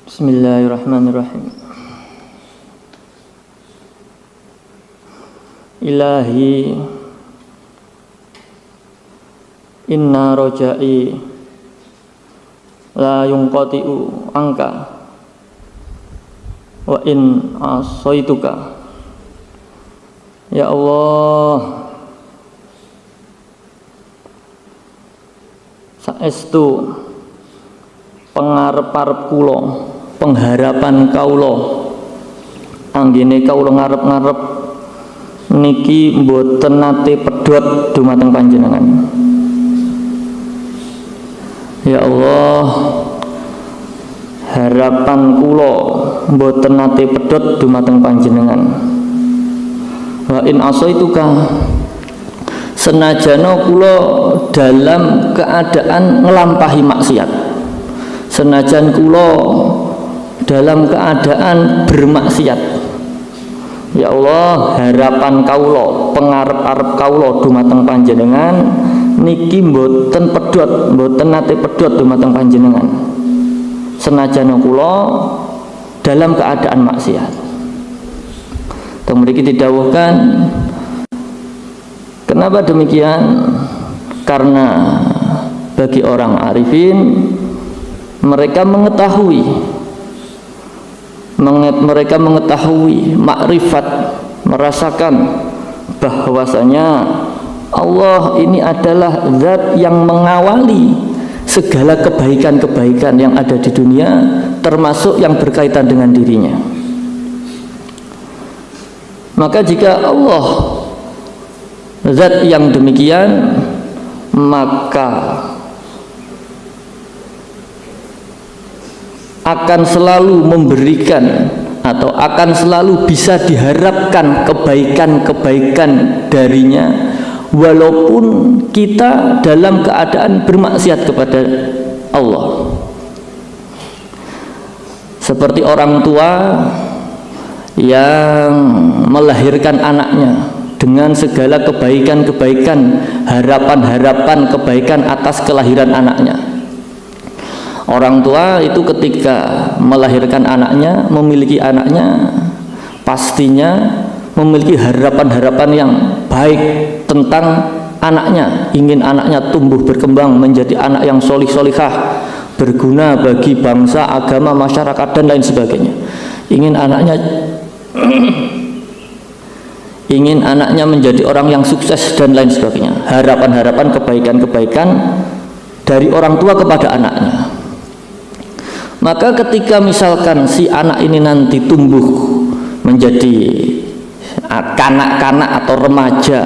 Bismillahirrahmanirrahim. Ilahi inna roja'i la yunqati'u angka wa in asaituka. Ya Allah, saestu pengarep-arep kula, pengharapan kaula anggene kaula ngarep-ngarep niki mboten nate pedhot dumateng panjenengan. Ya Allah, harapan kula mboten nate pedhot dumateng panjenengan. Wa in asaituka, senajana kula dalam keadaan ngelampahi maksiat, senajan kula dalam keadaan bermaksiat. Ya Allah, harapan kaula, pengarep-arep kaula dumateng panjenengan niki mboten pedhot, mboten nate pedhot dumateng panjenengan, senajan kula dalam keadaan maksiat. Teng mriki didhawuhkan, kenapa demikian? Karena bagi orang arifin, mereka mengetahui makrifat, merasakan bahwasanya Allah ini adalah zat yang mengawali segala kebaikan-kebaikan yang ada di dunia, termasuk yang berkaitan dengan dirinya. Maka jika Allah zat yang demikian, maka akan selalu memberikan atau akan selalu bisa diharapkan kebaikan-kebaikan darinya, walaupun kita dalam keadaan bermaksiat kepada Allah. Seperti orang tua yang melahirkan anaknya dengan segala kebaikan-kebaikan, harapan-harapan kebaikan atas kelahiran anaknya. Orang tua itu ketika melahirkan anaknya, memiliki anaknya, pastinya memiliki harapan-harapan yang baik tentang anaknya. Ingin anaknya tumbuh berkembang menjadi anak yang solih-solihah, berguna bagi bangsa, agama, masyarakat, dan lain sebagainya. Ingin anaknya menjadi orang yang sukses dan lain sebagainya. Harapan-harapan kebaikan-kebaikan dari orang tua kepada anaknya. Maka ketika misalkan si anak ini nanti tumbuh menjadi kanak-kanak atau remaja,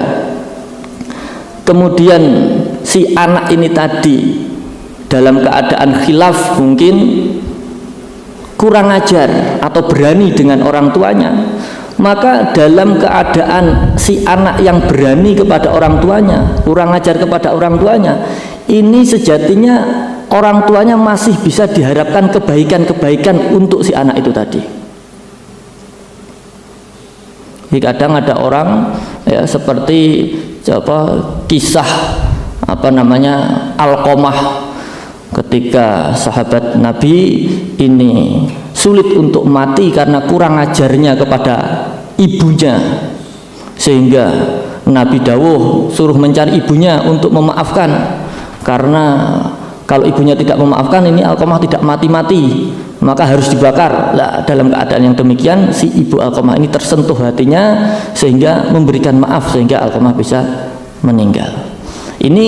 kemudian si anak ini tadi dalam keadaan khilaf, mungkin kurang ajar atau berani dengan orang tuanya, maka dalam keadaan si anak yang berani kepada orang tuanya, kurang ajar kepada orang tuanya, ini sejatinya orang tuanya masih bisa diharapkan kebaikan-kebaikan untuk si anak itu tadi. Kadang ada orang ya, seperti kisah Alqamah, ketika sahabat Nabi ini sulit untuk mati karena kurang ajarnya kepada ibunya, sehingga Nabi dawuh suruh mencari ibunya untuk memaafkan, karena kalau ibunya tidak memaafkan, ini Alqamah tidak mati-mati, maka harus dibakar. Nah, dalam keadaan yang demikian, si ibu Alqamah ini tersentuh hatinya sehingga memberikan maaf, sehingga Alqamah bisa meninggal. Ini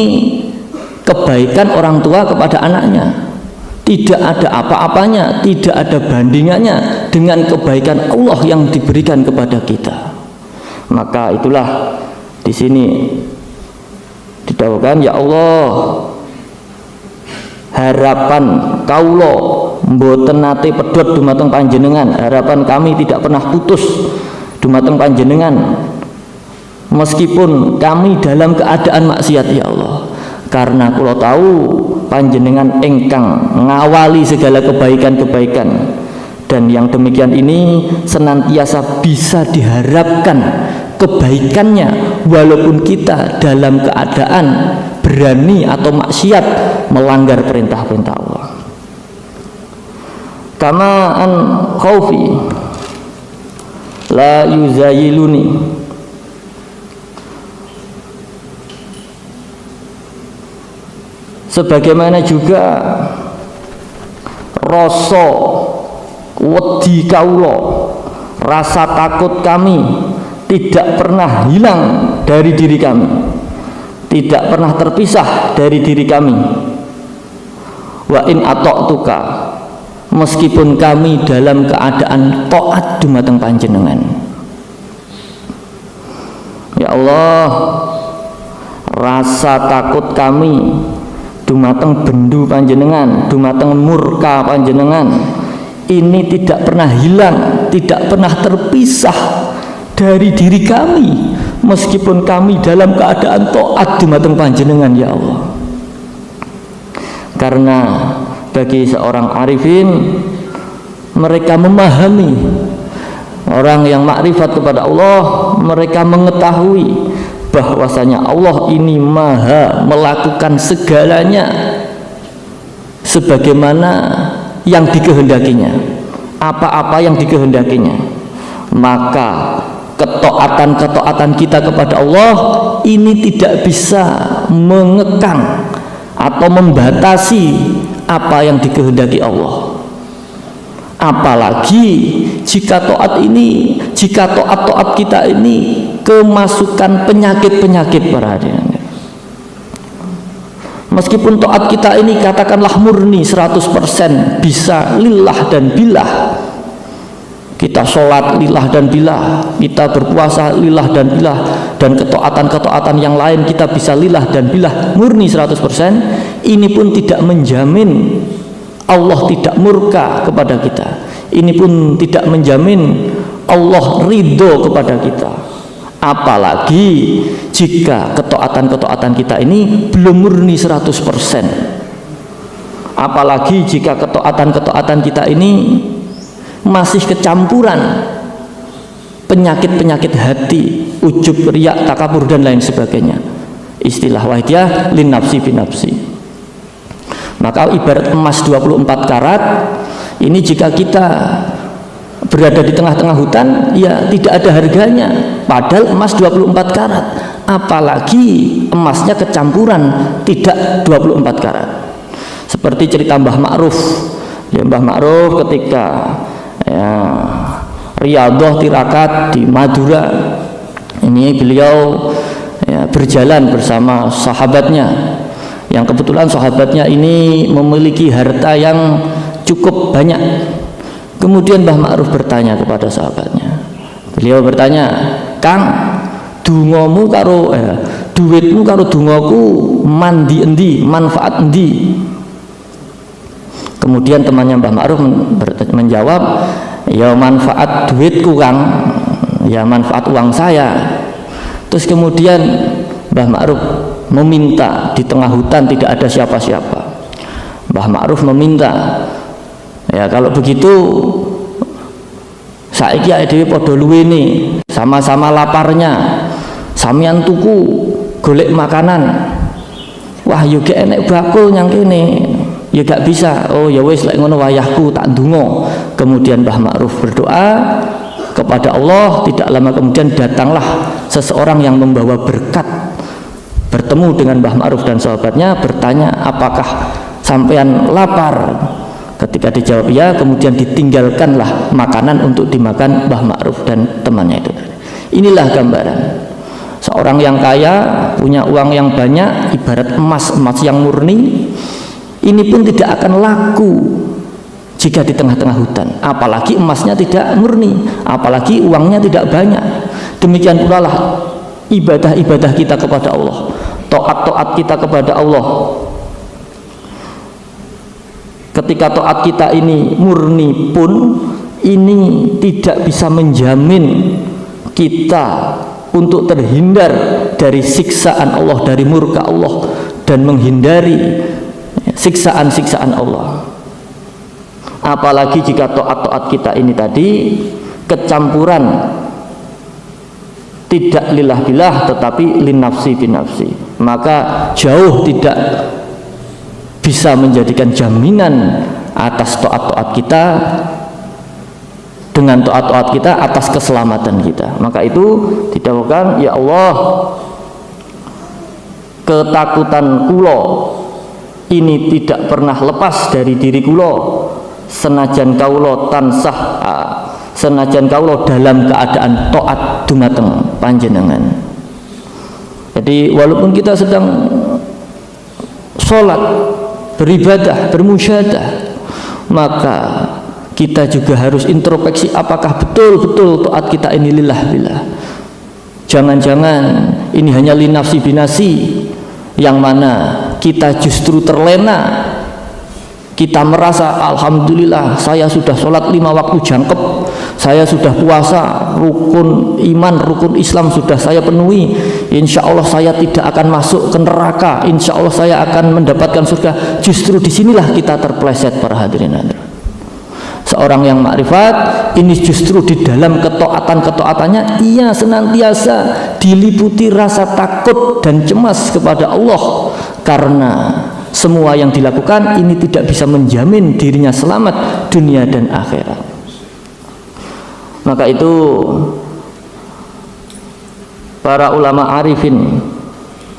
kebaikan orang tua kepada anaknya, tidak ada apa-apanya, tidak ada bandingannya dengan kebaikan Allah yang diberikan kepada kita. Maka itulah di sini didhawuhkan, ya Allah, harapan kaula mboten nate pedhot dumateng panjenengan, harapan kami tidak pernah putus dumateng panjenengan meskipun kami dalam keadaan maksiat, ya Allah, karena kula tahu panjenengan engkang ngawali segala kebaikan-kebaikan, dan yang demikian ini senantiasa bisa diharapkan kebaikannya walaupun kita dalam keadaan berani atau maksiat melanggar perintah-perintah Allah. kama an khaufi la yuzayiluni, sebagaimana juga rasa wedi kaula, rasa takut kami tidak pernah hilang dari diri kami, tidak pernah terpisah dari diri kami. Wa in ata'tuka, meskipun kami dalam keadaan taat dumateng panjenengan. Ya Allah, rasa takut kami dumateng bendu panjenengan, dumateng murka panjenengan, ini tidak pernah hilang, tidak pernah terpisah dari diri kami, meskipun kami dalam keadaan taat dumateng panjenengan. Ya Allah, karena bagi seorang arifin, mereka memahami, orang yang makrifat kepada Allah, mereka mengetahui bahwasanya Allah ini maha melakukan segalanya sebagaimana yang dikehendakinya, apa-apa yang dikehendakinya. Maka ketaatan kita kepada Allah ini tidak bisa mengekang atau membatasi apa yang dikehendaki Allah. Apalagi jika taat kita ini kemasukan penyakit-penyakit, para hadirin. Meskipun taat kita ini katakanlah murni 100%, bisa lillah dan billah, kita sholat lillah dan billah, kita berpuasa lillah dan billah, dan ketaatan-ketaatan yang lain kita bisa lillah dan billah murni 100%, ini pun tidak menjamin Allah tidak murka kepada kita, ini pun tidak menjamin Allah ridho kepada kita. Apalagi jika ketaatan kita ini belum murni 100%, apalagi jika ketaatan kita ini masih kecampuran penyakit-penyakit hati, ujub, riya, takabur dan lain sebagainya. Istilah wahidiyah lin nafsi bin nafsi. Maka ibarat emas 24 karat ini, jika kita berada di tengah-tengah hutan, ya tidak ada harganya, padahal emas 24 karat, apalagi emasnya kecampuran tidak 24 karat. Seperti cerita Mbah Ma'ruf, ya, Mbah Ma'ruf ketika Riyadhah Tirakat di Madura ini, beliau berjalan bersama sahabatnya, yang kebetulan sahabatnya ini memiliki harta yang cukup banyak. Kemudian Mbah Ma'ruf bertanya kepada sahabatnya, beliau bertanya, "Kang, dungomu karo duitmu karo dungoku mandi endi, manfaat endi?" Kemudian temannya Mbah Ma'ruf menjawab, "Ya manfaat duitku, Kang, ya manfaat uang saya." Terus kemudian Mbah Ma'ruf meminta, di tengah hutan tidak ada siapa-siapa. Mbah Ma'ruf meminta, "Ya kalau begitu saiki dhewe padha luwene, sama-sama laparnya, samian tuku golek makanan." "Wah, yo gak enek bakul nyang kene." "Ya gak bisa." "Oh ya wis, lek ngono wayahku tak ndonga." Kemudian Mbah Ma'ruf berdoa kepada Allah. Tidak lama kemudian datanglah seseorang yang membawa berkat, bertemu dengan Mbah Ma'ruf dan sahabatnya, bertanya, "Apakah sampean lapar?" Ketika dijawab ya, kemudian ditinggalkanlah makanan untuk dimakan Mbah Ma'ruf dan temannya itu. Inilah gambaran seorang yang kaya, punya uang yang banyak, ibarat emas yang murni, ini pun tidak akan laku jika di tengah-tengah hutan, apalagi emasnya tidak murni, apalagi uangnya tidak banyak. Demikian pula lah ibadah-ibadah kita kepada Allah, taat kita kepada Allah. Ketika taat kita ini murni pun, ini tidak bisa menjamin kita untuk terhindar dari siksaan Allah, dari murka Allah, dan menghindari siksaan-siksaan Allah. Apalagi jika taat kita ini tadi kecampuran, tidak lillah billah tetapi lin nafsi bin nafsi, maka jauh tidak bisa menjadikan jaminan atas taat-taat kita, dengan taat-taat kita atas keselamatan kita. Maka itu didawuhkan, ya Allah, ketakutan kula ini tidak pernah lepas dari diri kula senajan kawula tansah, senajan kawula dalam keadaan taat dumateng panjenengan. Jadi walaupun kita sedang sholat, beribadah, bermusyahadah, maka kita juga harus introspeksi apakah betul-betul taat kita ini lillah billah. Jangan-jangan ini hanya linafsi binasi, yang mana kita justru terlena. Kita merasa alhamdulillah saya sudah sholat 5 waktu jangkep, saya sudah puasa, rukun iman, rukun Islam sudah saya penuhi, insya Allah saya tidak akan masuk ke neraka, insya Allah saya akan mendapatkan surga. Justru disinilah kita terpleset, para hadirin. Seorang yang makrifat ini justru di dalam ketaatan-ketaatannya ia senantiasa diliputi rasa takut dan cemas kepada Allah, karena semua yang dilakukan ini tidak bisa menjamin dirinya selamat dunia dan akhirat. Maka itu para ulama arifin,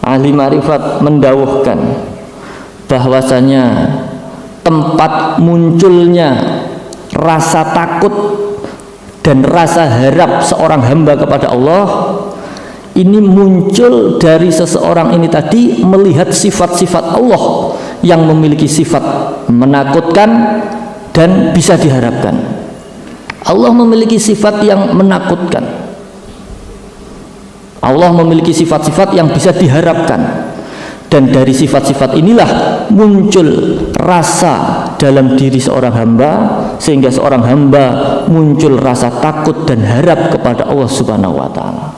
ahli marifat mendawuhkan bahwasanya tempat munculnya rasa takut dan rasa harap seorang hamba kepada Allah ini muncul dari seseorang ini tadi melihat sifat-sifat Allah yang memiliki sifat menakutkan dan bisa diharapkan. Allah memiliki sifat yang menakutkan, Allah memiliki sifat-sifat yang bisa diharapkan. Dan dari sifat-sifat inilah muncul rasa dalam diri seorang hamba, sehingga seorang hamba muncul rasa takut dan harap kepada Allah Subhanahu wa Ta'ala.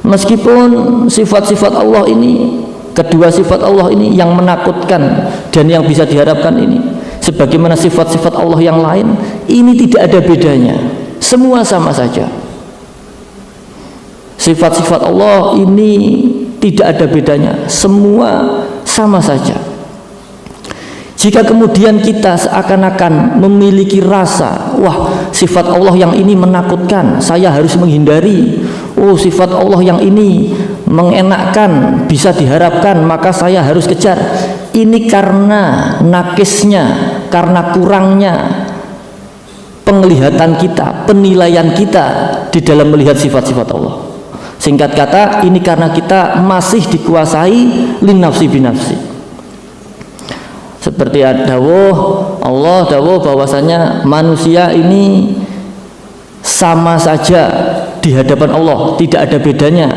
Meskipun sifat-sifat Allah ini, kedua sifat Allah ini yang menakutkan dan yang bisa diharapkan ini, sebagaimana sifat-sifat Allah yang lain, ini tidak ada bedanya, semua sama saja. Sifat-sifat Allah ini tidak ada bedanya, semua sama saja. Jika kemudian kita seakan-akan memiliki rasa, wah sifat Allah yang ini menakutkan, saya harus menghindari. Oh sifat Allah yang ini mengenakkan, bisa diharapkan, maka saya harus kejar. Ini karena nakisnya, karena kurangnya penglihatan kita, penilaian kita di dalam melihat sifat-sifat Allah. Singkat kata, ini karena kita masih dikuasai linafsi binafsi. Seperti Allah dawuh bahwasanya manusia ini sama saja di hadapan Allah, tidak ada bedanya.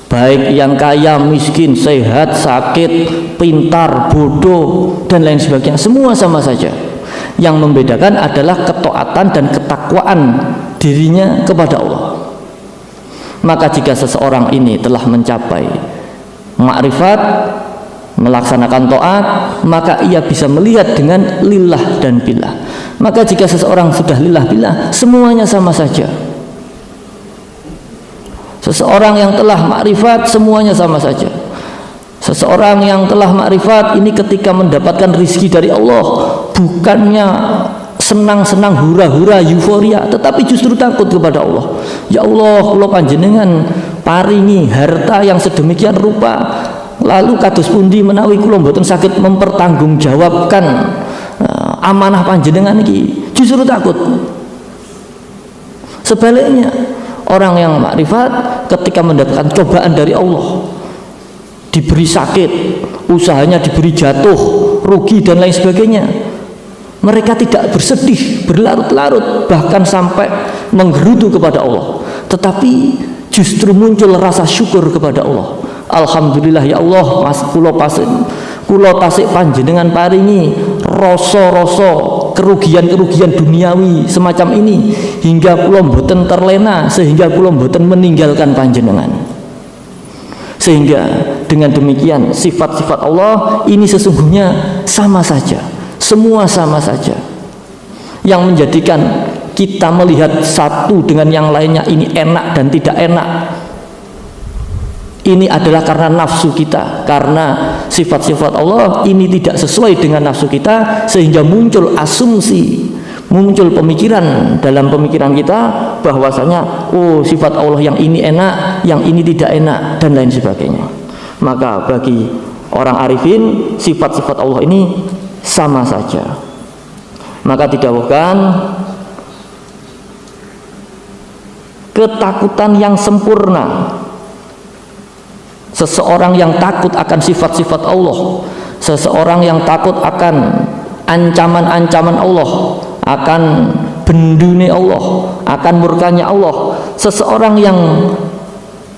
Baik yang kaya, miskin, sehat, sakit, pintar, bodoh, dan lain sebagainya, semua sama saja. Yang membedakan adalah ketaatan dan ketakwaan dirinya kepada Allah. Maka jika seseorang ini telah mencapai makrifat, melaksanakan taat, maka ia bisa melihat dengan lillah dan billah. Maka jika seseorang sudah lillah billah, semuanya sama saja. Seseorang yang telah makrifat, semuanya sama saja. Seseorang yang telah makrifat ini ketika mendapatkan rizki dari Allah, bukannya senang-senang, hura-hura, euforia, tetapi justru takut kepada Allah. Ya Allah, kula panjenengan paringi harta yang sedemikian rupa, lalu kados pundi menawi kula mboten saged mempertanggungjawabkan amanah panjenengan iki, justru takut. Sebaliknya, orang yang makrifat ketika mendapatkan cobaan dari Allah, diberi sakit, usahanya diberi jatuh, rugi dan lain sebagainya, mereka tidak bersedih berlarut-larut bahkan sampai menggerutu kepada Allah, tetapi justru muncul rasa syukur kepada Allah. Alhamdulillah ya Allah, mas kula tasik panjenengan paringi rasa-rasa kerugian-kerugian duniawi semacam ini hingga kula mboten terlena, sehingga kula mboten meninggalkan panjenengan. Sehingga dengan demikian sifat-sifat Allah ini sesungguhnya sama saja, semua sama saja. Yang menjadikan kita melihat satu dengan yang lainnya ini enak dan tidak enak, Ini adalah karena nafsu kita, karena sifat-sifat Allah ini tidak sesuai dengan nafsu kita, sehingga muncul asumsi, muncul pemikiran dalam pemikiran kita bahwasanya oh sifat Allah yang ini enak, yang ini tidak enak, dan lain sebagainya. Maka bagi orang arifin sifat-sifat Allah ini sama saja. Maka didhawuhkan ketakutan yang sempurna, seseorang yang takut akan sifat-sifat Allah, seseorang yang takut akan ancaman-ancaman Allah, akan bendune Allah, akan murkanya Allah, seseorang yang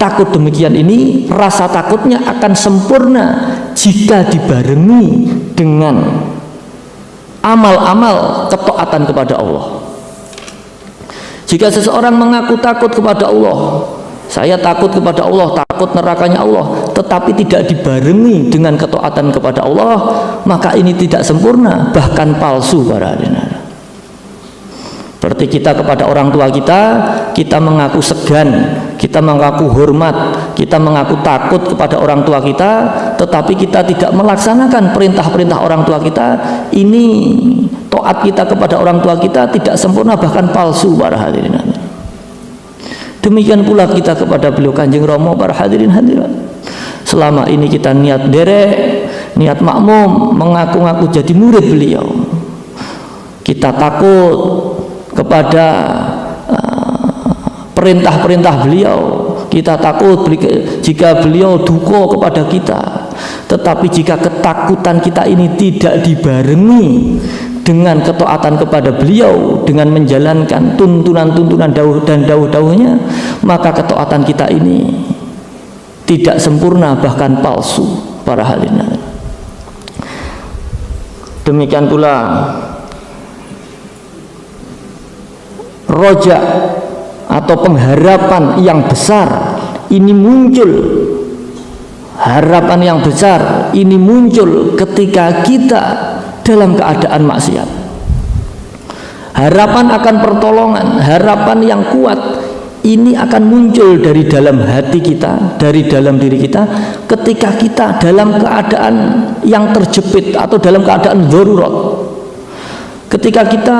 takut demikian ini, rasa takutnya akan sempurna jika dibarengi dengan amal-amal ketaatan kepada Allah. Jika seseorang mengaku takut kepada Allah, saya takut kepada Allah, takut nerakanya Allah, tetapi tidak dibarengi dengan ketaatan kepada Allah, maka ini tidak sempurna, bahkan palsu para hadirin. Seperti kita kepada orang tua kita mengaku segan, kita mengaku hormat, kita mengaku takut kepada orang tua kita, tetapi kita tidak melaksanakan perintah-perintah orang tua kita. Ini taat kita kepada orang tua kita tidak sempurna, bahkan palsu para hadirin. Demikian pula kita kepada beliau Kanjeng Rama para hadirin hadirat. Selama ini kita niat derek, niat makmum, mengaku-ngaku jadi murid beliau. Kita takut kepada perintah-perintah beliau, kita takut jika beliau duka kepada kita. Tetapi jika ketakutan kita ini tidak dibarengi dengan ketaatan kepada beliau, dengan menjalankan tuntunan-tuntunan dan dawuh-dawuhnya, maka ketaatan kita ini tidak sempurna, bahkan palsu para hadirin. Demikian pula roja atau pengharapan yang besar ini muncul, harapan yang besar ini muncul ketika kita dalam keadaan maksiat. Harapan akan pertolongan, harapan yang kuat ini akan muncul dari dalam hati kita, dari dalam diri kita, ketika kita dalam keadaan yang terjepit atau dalam keadaan darurat, ketika kita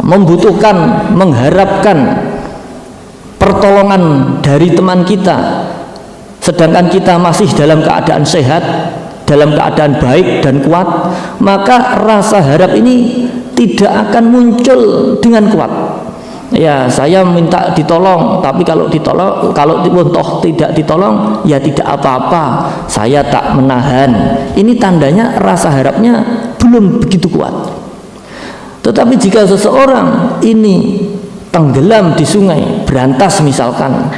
membutuhkan, mengharapkan pertolongan dari teman kita, sedangkan kita masih dalam keadaan sehat, dalam keadaan baik dan kuat, maka rasa harap ini tidak akan muncul dengan kuat. Ya, saya minta ditolong, tapi kalau toh tidak ditolong, ya tidak apa-apa, saya tak menahan. Ini tandanya rasa harapnya belum begitu kuat. Tetapi jika seseorang ini tenggelam di sungai berantas misalkan,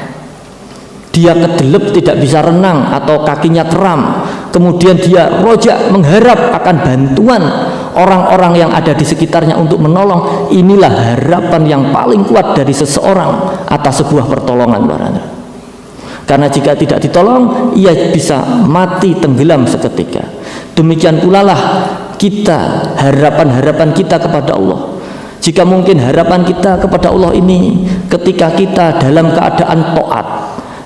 dia kedelep tidak bisa renang atau kakinya kram, kemudian dia rojak mengharap akan bantuan orang-orang yang ada di sekitarnya untuk menolong, inilah harapan yang paling kuat dari seseorang atas sebuah pertolongan. Karena jika tidak ditolong, ia bisa mati tenggelam seketika. Demikian pula lah kita, harapan-harapan kita kepada Allah. Jika mungkin harapan kita kepada Allah ini ketika kita dalam keadaan taat,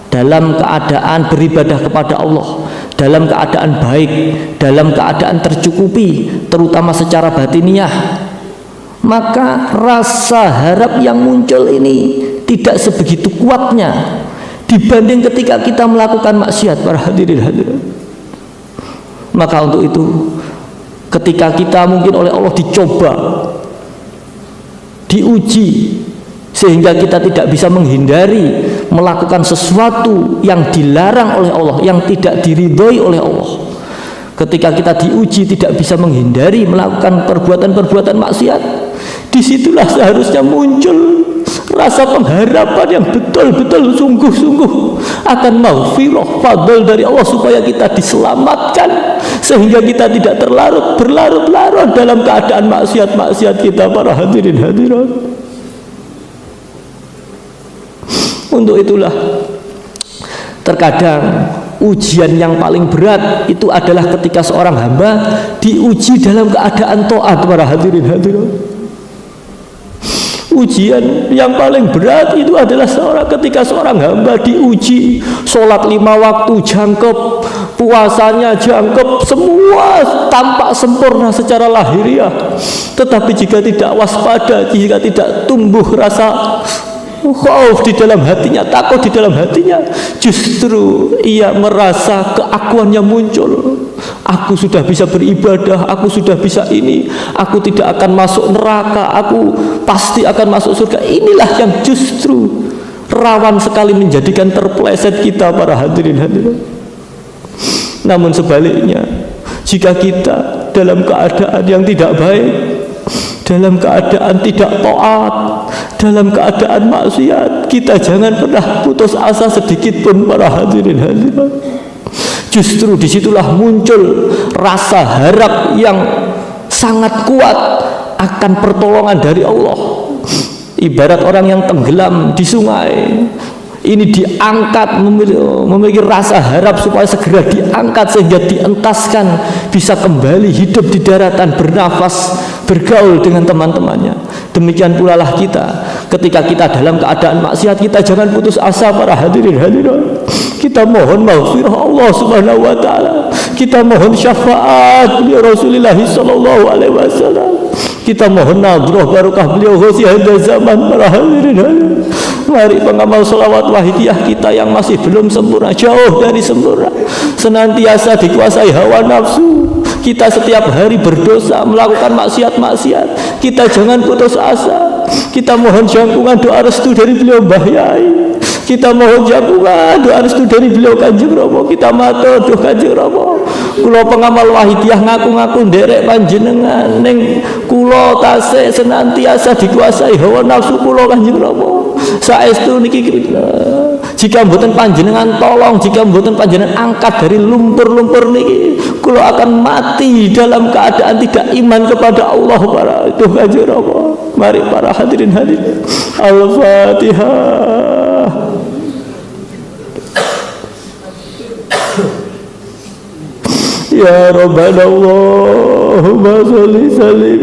dalam keadaan beribadah kepada Allah, dalam keadaan baik, dalam keadaan tercukupi, terutama secara batiniah, maka rasa harap yang muncul ini tidak sebegitu kuatnya dibanding ketika kita melakukan maksiat para hadirin hadirat. Maka untuk itu, ketika kita mungkin oleh Allah dicoba, diuji, sehingga kita tidak bisa menghindari melakukan sesuatu yang dilarang oleh Allah, yang tidak diridhoi oleh Allah. Ketika kita diuji tidak bisa menghindari melakukan perbuatan-perbuatan maksiat, disitulah seharusnya muncul rasa pengharapan yang betul-betul sungguh-sungguh akan maghfirah, fadl dari Allah, supaya kita diselamatkan, sehingga kita tidak berlarut-larut dalam keadaan maksiat-maksiat kita para hadirin hadirat. Untuk itulah terkadang ujian yang paling berat itu adalah ketika seorang hamba diuji dalam keadaan taat para hadirin hadirat. Ujian yang paling berat itu adalah ketika seorang hamba diuji, sholat 5 waktu jangkep, puasanya jangkep, semua tampak sempurna secara lahiriah. Tetapi jika tidak waspada, jika tidak tumbuh rasa khauf di dalam hatinya, takut di dalam hatinya, justru ia merasa keakuannya muncul. Aku sudah bisa beribadah, aku sudah bisa ini, aku tidak akan masuk neraka, aku pasti akan masuk surga. Inilah yang justru rawan sekali menjadikan terpeleset kita, para hadirin. Namun sebaliknya, jika kita dalam keadaan yang tidak baik, dalam keadaan tidak taat, dalam keadaan maksiat, kita jangan pernah putus asa sedikit pun, para hadirin. Justru disitulah muncul rasa harap yang sangat kuat akan pertolongan dari Allah. Ibarat orang yang tenggelam di sungai, ini diangkat, memiliki rasa harap supaya segera diangkat sehingga dientaskan, bisa kembali hidup di daratan, bernafas, bergaul dengan teman-temannya. Demikian pula lah kita, ketika kita dalam keadaan maksiat, kita jangan putus asa, para hadirin hadirat. Kita mohon maghfirah Allah Subhanahu wa taala. Kita mohon syafaat beliau Rasulullah sallallahu alaihi wasallam. Kita mohon nadrah barokah beliau ghusi hadza zaman, para hadirin. Mari pengamal selawat wahidiyah kita yang masih belum sempurna, jauh dari sempurna, senantiasa dikuasai hawa nafsu. Kita setiap hari berdosa, melakukan maksiat-maksiat. Kita jangan putus asa. Kita mohon jangkungan doa restu dari beliau Mbah Yai. Kita mohon jangkungan doa restu dari beliau Kanjeng Rama. Kita matur duh Kanjeng Rama, kula pengamal wahidiyah ngaku-ngaku nderek panjenengan, ning kula tasih senantiasa dikuasai hawa nafsu kula Kanjeng Rama. Saestu niki jika mboten panjenengan tolong, jika mboten panjenengan angkat dari lumpur-lumpur niki, kula akan mati dalam keadaan tidak iman kepada Allah, para duh Kanjeng Rama. Mari para hadirin Al-Fatihah. Ya Rabbana Allahumma sholli sallim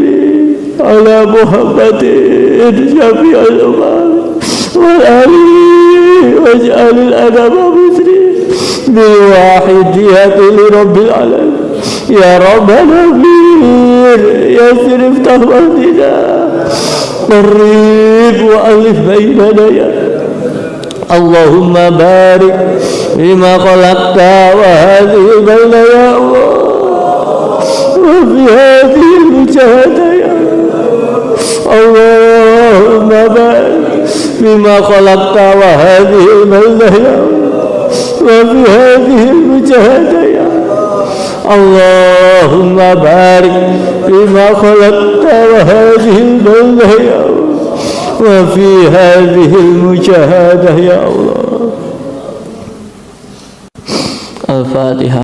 ala Muhammadin syafi'il ummah wal alihi waj'alil adaba bisri bil wahidiyati li rabbil alamin. Ya Rabbana bir yasir iftah wahdina qarib wa alif bainana ya Allahumma barik bima khalaqta wa hadhihi balda ya Allah wa fi hadhihi mujahada ya Allahumma barik bima khalaqta wa hadhihi balda ya Allah wa fi hadhihi mujahada ya Allahumma barik bima khalaqta wa hadhihi balda ya Allah wa fi hadhihi al-mujahadah ya Allah. Al-Fatihah.